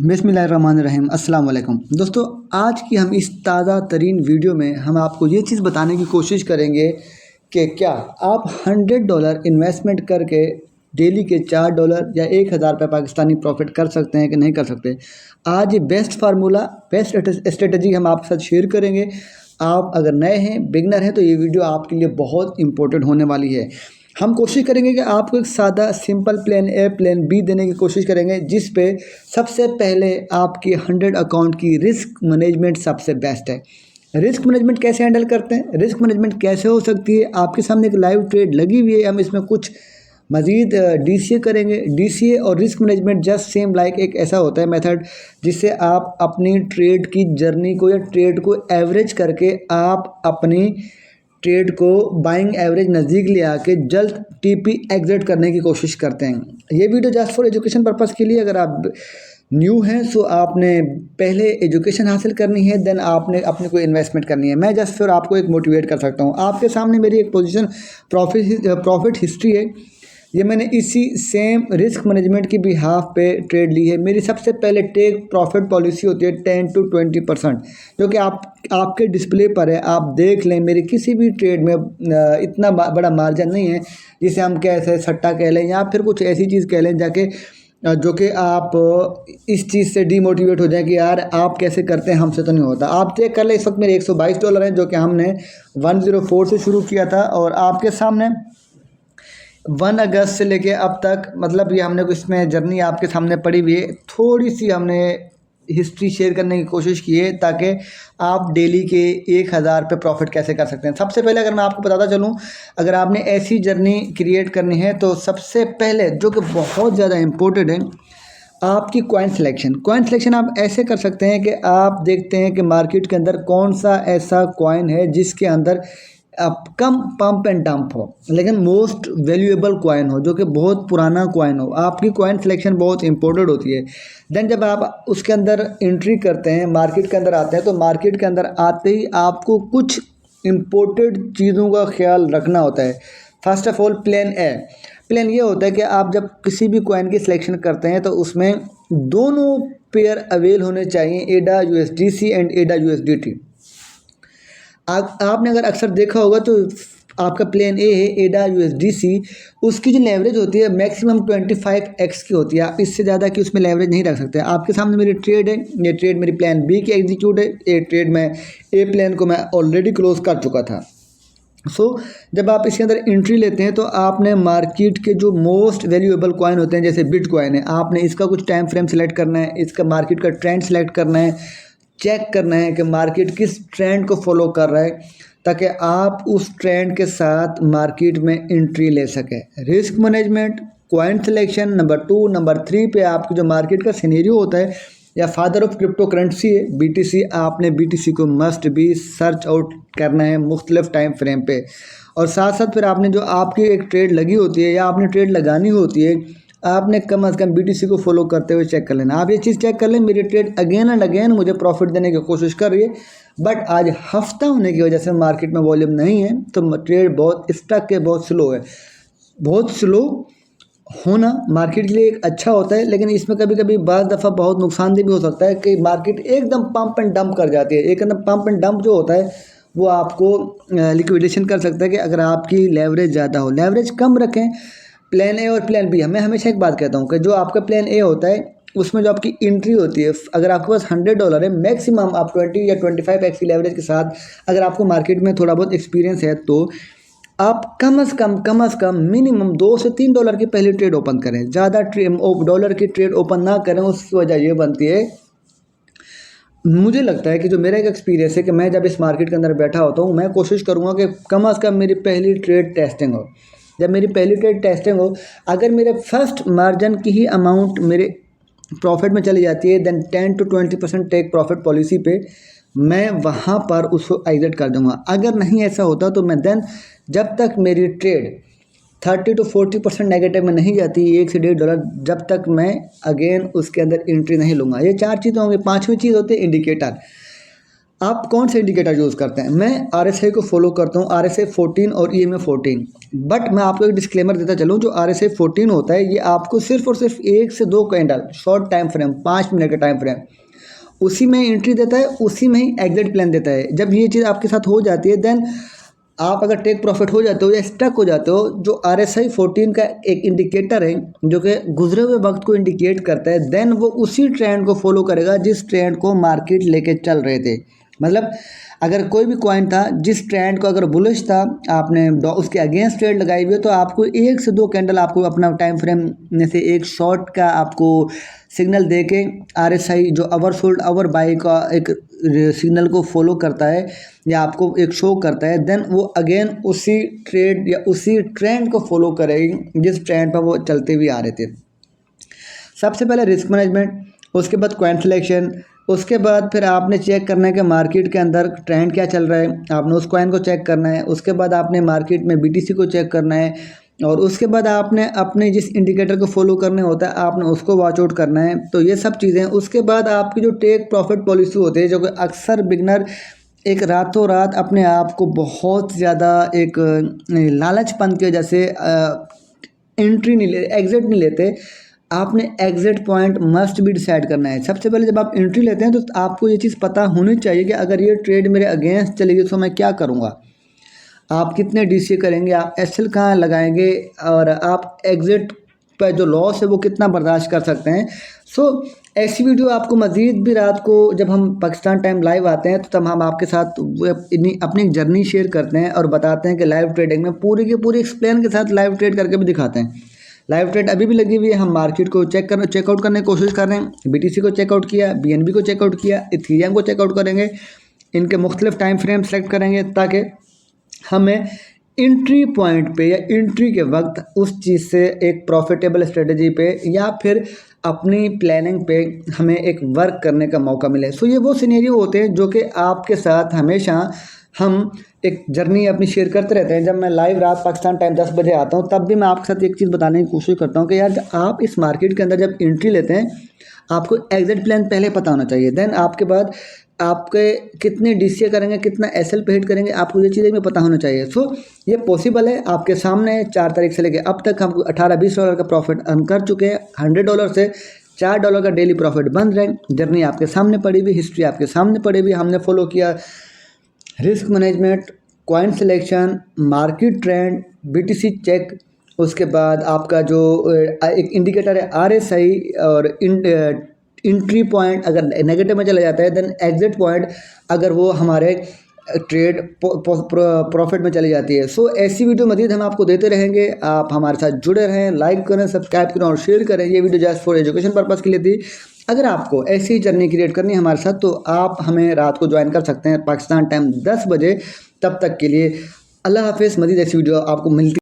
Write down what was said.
बिस्मिल्लाहिर्रहमानिर्रहीम अस्सलाम वालेकुम दोस्तों। आज की हम इस ताज़ा तरीन वीडियो में हम आपको ये चीज़ बताने की कोशिश करेंगे कि क्या आप $100 इन्वेस्टमेंट करके डेली के $4 या 1,000 रुपये पाकिस्तानी प्रॉफिट कर सकते हैं कि नहीं कर सकते। आज ये बेस्ट फार्मूला, बेस्ट स्ट्रेटजी हम आपके साथ शेयर करेंगे। आप अगर नए हैं, बिगनर हैं, तो ये वीडियो आपके लिए बहुत इंपॉर्टेंट होने वाली है। हम कोशिश करेंगे कि आपको एक सादा simple plan A plan B देने की कोशिश करेंगे, जिस पे सबसे पहले आपकी 100 अकाउंट की रिस्क मैनेजमेंट सबसे बेस्ट है। रिस्क मैनेजमेंट कैसे हैंडल करते हैं, रिस्क मैनेजमेंट कैसे हो सकती है। आपके सामने एक लाइव ट्रेड लगी हुई है, हम इसमें कुछ मज़ीद डीसीए करेंगे। डीसीए और risk management just same like एक ऐसा होता है मेथड जिससे आप अपनी ट्रेड की जर्नी को या ट्रेड को एवरेज करके आप अपनी ट्रेड को बाइंग एवरेज नज़दीक ले आके जल्द टीपी एग्जिट करने की कोशिश करते हैं। ये video just for education purpose के लिए, अगर आप न्यू हैं सो आपने पहले एजुकेशन हासिल करनी है, देन आपने अपने कोई इन्वेस्टमेंट करनी है। मैं जस्ट फिर आपको एक मोटिवेट कर सकता हूँ। आपके सामने मेरी एक पोजीशन प्रॉफिट हिस्ट्री है। ये मैंने इसी सेम रिस्क मैनेजमेंट की बिहाफ पे ट्रेड ली है। मेरी सबसे पहले टेक प्रॉफिट पॉलिसी होती है 10 to 20%, जो कि आपके डिस्प्ले पर है। आप देख लें, मेरी किसी भी ट्रेड में इतना बड़ा मार्जिन नहीं है जिसे हम कैसे सट्टा कह लें या फिर कुछ ऐसी चीज़ कह लें जाके जो कि आप इस चीज़ से डीमोटिवेट हो जाए कि यार आप कैसे करते हैं, हमसे तो नहीं होता। आप चेक कर लें, इस वक्त मेरे $122 हैं, जो कि हमने 104 से शुरू किया था और आपके सामने 1 अगस्त से लेके अब तक, मतलब ये हमने इसमें जर्नी आपके सामने पड़ी हुई है। थोड़ी सी हमने हिस्ट्री शेयर करने की कोशिश की है ताकि आप डेली के 1,000 पे प्रॉफिट कैसे कर सकते हैं। सबसे पहले अगर मैं आपको बताता चलूँ, अगर आपने ऐसी जर्नी क्रिएट करनी है तो सबसे पहले जो कि बहुत ज़्यादा इम्पोर्टेंट है, आपकी कॉइन सिलेक्शन। कॉइन सिलेक्शन आप ऐसे कर सकते हैं कि आप देखते हैं कि मार्केट के अंदर कौन सा ऐसा कॉइन है जिसके अंदर अब कम पंप एंड डंप हो लेकिन मोस्ट वैल्यूएबल कॉइन हो, जो कि बहुत पुराना कॉइन हो। आपकी कॉइन सिलेक्शन बहुत इंपॉर्टेंट होती है। देन जब आप उसके अंदर एंट्री करते हैं, मार्केट के अंदर आते हैं, तो मार्केट के अंदर आते ही आपको कुछ इम्पोर्टेंट चीज़ों का ख्याल रखना होता है। First of all plan A. Plan ये होता है कि आप जब किसी भी कॉइन की सिलेक्शन करते हैं तो उसमें दोनों पेयर अवेल होने चाहिए, एडा यूएसडीसी एंड एडा यूएसडीटी। आपने अगर अक्सर देखा होगा तो आपका प्लान ए है एडा यूएसडीसी, उसकी जो लेवरेज होती है मैक्सिमम 25x की होती है। आप इससे ज़्यादा की उसमें लेवरेज नहीं रख सकते। आपके सामने मेरी ट्रेड है, ये ट्रेड मेरी प्लान बी की एग्जीक्यूट है। ये ट्रेड में ए प्लान को मैं ऑलरेडी क्लोज कर चुका था। जब आप इसके अंदर एंट्री लेते हैं तो आपने मार्केट के जो मोस्ट वैल्यूएबल कॉइन होते हैं, जैसे बिटकॉइन है, आपने इसका कुछ टाइम फ्रेम सेलेक्ट करना है, इसका मार्केट का ट्रेंड सेलेक्ट करना है, चेक करना है कि मार्केट किस ट्रेंड को फॉलो कर रहा है ताकि आप उस ट्रेंड के साथ मार्केट में एंट्री ले सकें। Risk management, coin selection number 2। Number 3 पे आपकी जो मार्केट का सिनेरियो होता है या फादर ऑफ क्रिप्टो करेंसी है बीटीसी, आपने बीटीसी को मस्ट भी सर्च आउट करना है मुख्तलिफ टाइम फ्रेम पे। और साथ साथ फिर आपने जो आपकी एक ट्रेड लगी होती है या आपने ट्रेड लगानी होती है, आपने कम अज़ कम बीटीसी को फॉलो करते हुए चेक कर लेना। आप ये चीज़ चेक कर लें, मेरी ट्रेड अगेन एंड अगेन मुझे प्रॉफिट देने की कोशिश कर रही है, बट आज हफ्ता होने की वजह से मार्केट में वॉल्यूम नहीं है तो ट्रेड बहुत स्टक है, बहुत स्लो है। बहुत स्लो होना मार्केट के लिए एक अच्छा होता है, लेकिन इसमें कभी कभी बाज़ दफ़ा बहुत नुकसानदेह भी हो सकता है कि मार्केट एकदम पंप एंड डंप कर जाती है। एकदम पंप एंड डंप जो होता है वो आपको लिक्विडेशन कर सकता है कि अगर आपकी लेवरेज ज़्यादा हो। लेवरेज कम रखें। प्लान ए और प्लान बी, मैं हमेशा एक बात कहता हूँ कि जो आपका प्लान ए होता है उसमें जो आपकी एंट्री होती है, अगर आपके पास $100 है, मैक्सिमम आप 20 या 25x की लेवरेज के साथ, अगर आपको मार्केट में थोड़ा बहुत एक्सपीरियंस है तो आप कम अज़ कम मिनिमम $2 से $3 की पहली ट्रेड ओपन करें। ज़्यादा डॉलर की ट्रेड ओपन ना करें। उसकी वजह ये बनती है, मुझे लगता है कि जो मेरा एक एक्सपीरियंस है कि मैं जब इस मार्केट के अंदर बैठा होता हूँ, मैं कोशिश करूँगा कि कम अज़ कम मेरी पहली ट्रेड टेस्टिंग हो। जब मेरी पहली ट्रेड टेस्टिंग हो, अगर मेरे फर्स्ट मार्जिन की ही अमाउंट मेरे प्रॉफिट में चली जाती है, then 10 to 20% take profit policy पे मैं वहाँ पर उसको एग्जिट कर दूँगा। अगर नहीं ऐसा होता तो मैं देन जब तक मेरी ट्रेड 30 to 40% नेगेटिव में नहीं जाती, $1 से $1.5, जब तक मैं अगेन उसके अंदर एंट्री नहीं लूँगा। ये 4 चीज़ें होंगी। 5वीं चीज़ होती है इंडिकेटर। आप कौन से इंडिकेटर यूज़ करते हैं? मैं RSI को फॉलो करता हूँ, RSI 14 और EMA 14। बट मैं आपको एक डिस्क्लेमर देता चलूँ, जो RSI 14 होता है ये आपको सिर्फ और सिर्फ 1 से 2 candle short time frame, 5 minute का टाइम फ्रेम, उसी में एंट्री देता है, उसी में ही एग्जिट प्लान देता है। जब ये चीज़ आपके साथ हो जाती है, देन आप अगर टेक प्रॉफिट हो जाते हो या स्टक हो जाते हो, जो RSI 14 का एक इंडिकेटर है जो कि गुजरे हुए वक्त को इंडिकेट करता है, देन वो उसी ट्रेंड को फॉलो करेगा जिस ट्रेंड को मार्केट लेके चल रहे थे। मतलब अगर कोई भी कॉइन था, जिस ट्रेंड को अगर बुलिश था, आपने उसके अगेंस्ट ट्रेड लगाई हुई है, तो आपको 1 से 2 कैंडल आपको अपना टाइम फ्रेम में से एक शॉर्ट का आपको सिग्नल दे के RSI जो अवर सोल्ड अवर बाई का एक सिग्नल को फॉलो करता है या आपको एक शो करता है, देन वो अगेन उसी ट्रेड या उसी ट्रेंड को फॉलो करेगी जिस ट्रेंड पर वो चलते हुए आ रहे थे। सबसे पहले रिस्क मैनेजमेंट, उसके बाद कॉइन सिलेक्शन, उसके बाद फिर आपने चेक करना है कि मार्केट के अंदर ट्रेंड क्या चल रहा है, आपने उस कॉइन को चेक करना है। उसके बाद आपने मार्केट में BTC को चेक करना है, और उसके बाद आपने अपने जिस इंडिकेटर को फॉलो करने होता है आपने उसको वॉच आउट करना है। तो ये सब चीज़ें, उसके बाद आपकी जो टेक प्रॉफिट पॉलिसी होती है, जो कि अक्सर बिगनर एक रातों रात अपने आप को बहुत ज़्यादा एक लालचपन की वजह से एंट्री नहीं ले, एग्जिट नहीं लेते। आपने एग्जिट पॉइंट मस्ट भी डिसाइड करना है। सबसे पहले जब आप एंट्री लेते हैं तो आपको ये चीज़ पता होनी चाहिए कि अगर ये ट्रेड मेरे अगेंस्ट चलेगी तो मैं क्या करूँगा। आप कितने DCA करेंगे, आप SL कहाँ लगाएंगे, और आप एग्जिट पर जो लॉस है वो कितना बर्दाश्त कर सकते हैं। सो ऐसी वीडियो आपको मज़ीद भी रात को जब हम पाकिस्तान टाइम लाइव आते हैं, तो तब हम आपके साथ अपनी जर्नी शेयर करते हैं और बताते हैं कि लाइव ट्रेडिंग में पूरी की पूरी एक्सप्लेन के साथ लाइव ट्रेड करके भी दिखाते हैं। लाइव ट्रेड अभी भी लगी हुई है, हम मार्केट को चेकआउट करने की कोशिश कर रहे हैं। BTC को चेकआउट किया, BNB को चेकआउट किया, इथेरियम को चेकआउट करेंगे, इनके मुख्तलिफ टाइम फ्रेम सेलेक्ट करेंगे ताकि हमें एंट्री पॉइंट पे या एंट्री के वक्त उस चीज़ से एक प्रॉफिटेबल स्ट्रेटजी पे या फिर अपनी प्लानिंग पे हमें एक वर्क करने का मौका मिले। सो ये वो सिनेरियो होते हैं जो कि आपके साथ हमेशा हम एक जर्नी अपनी शेयर करते रहते हैं। जब मैं लाइव रात पाकिस्तान टाइम 10 बजे आता हूँ, तब भी मैं आपके साथ एक चीज़ बताने की कोशिश करता हूँ कि यार आप इस मार्केट के अंदर जब एंट्री लेते हैं, आपको एग्जिट प्लान पहले पता होना चाहिए। देन आपके बाद आपके कितने DCA करेंगे, कितना SL पे हिट करेंगे, आपको ये चीज़ें भी पता होना चाहिए। सो ये पॉसिबल है, आपके सामने 4 तारीख से लेके अब तक हम $18-20 का प्रॉफिट अर्न कर चुके हैं। $100 से $4 का डेली प्रॉफिट बन रहे हैं। जर्नी आपके सामने पड़ी हुई, हिस्ट्री आपके सामने पड़ी हुई, हमने फॉलो किया risk management, coin selection, market trend, BTC check, उसके बाद आपका जो एक इंडिकेटर है RSI, और एंट्री पॉइंट अगर नेगेटिव में चला जाता है, देन एग्जिट पॉइंट अगर वो हमारे ट्रेड प्रॉफिट में चली जाती है। सो ऐसी वीडियो मज़ीद हम आपको देते रहेंगे। आप हमारे साथ जुड़े रहें, लाइक करें, सब्सक्राइब करें और शेयर करें। ये video just for education purpose के लिए थी। अगर आपको ऐसी जर्नी क्रिएट करनी है हमारे साथ, तो आप हमें रात को ज्वाइन कर सकते हैं पाकिस्तान टाइम 10 बजे। तब तक के लिए अल्लाह हाफिज़। मज़ीद ऐसी वीडियो आपको मिलती